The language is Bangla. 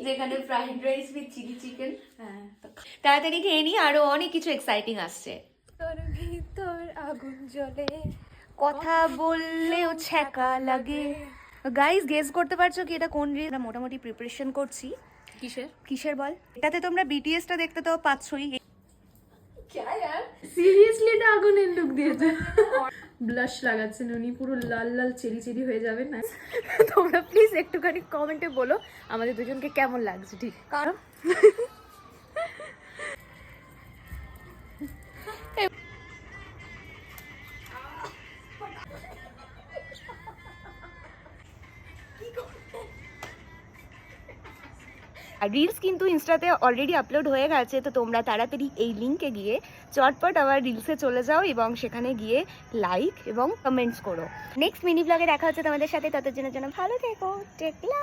যেখানে fried rice with chilli chicken. হ্যাঁ, তাড়াতাড়ি খেয়ে নি, আরো অনেক কিছু এক্সাইটিং আসছে। তোর ভিতর আগুন জ্বলে, কথা বললেও ছ্যাঁকা লাগে। গাইস গেস করতে পারছো কি এটা কোন রিল? মোটামুটি প্রিপারেশন করছি। কিসের? কিসের বল? এটাতে তোমরা বিটিএসটা দেখতে তো পাচ্ছই। সিরিয়াসলি এটা আগুনের লুক দিয়েছে। ব্লাশ লাগাচ্ছেন উনি, পুরো লাল লাল চেরি চেরি হয়ে যাবে না। তোমরা প্লিজ একটুখানি কমেন্টে বলো আমাদের দুজনকে কেমন লাগছে। ঠিক কারণ আর রিলস কিন্তু ইনস্টাতে অলরেডি আপলোড হয়ে গেছে, তো তোমরা তাড়াতাড়ি এই লিঙ্কে গিয়ে চটপট আমার রিলসে চলে যাও এবং সেখানে গিয়ে লাইক এবং কমেন্টস করো। নেক্সট মিনি ব্লগে দেখা হচ্ছে তোমাদের সাথে, ততদিনের জন্য ভালো থেকো। Take care.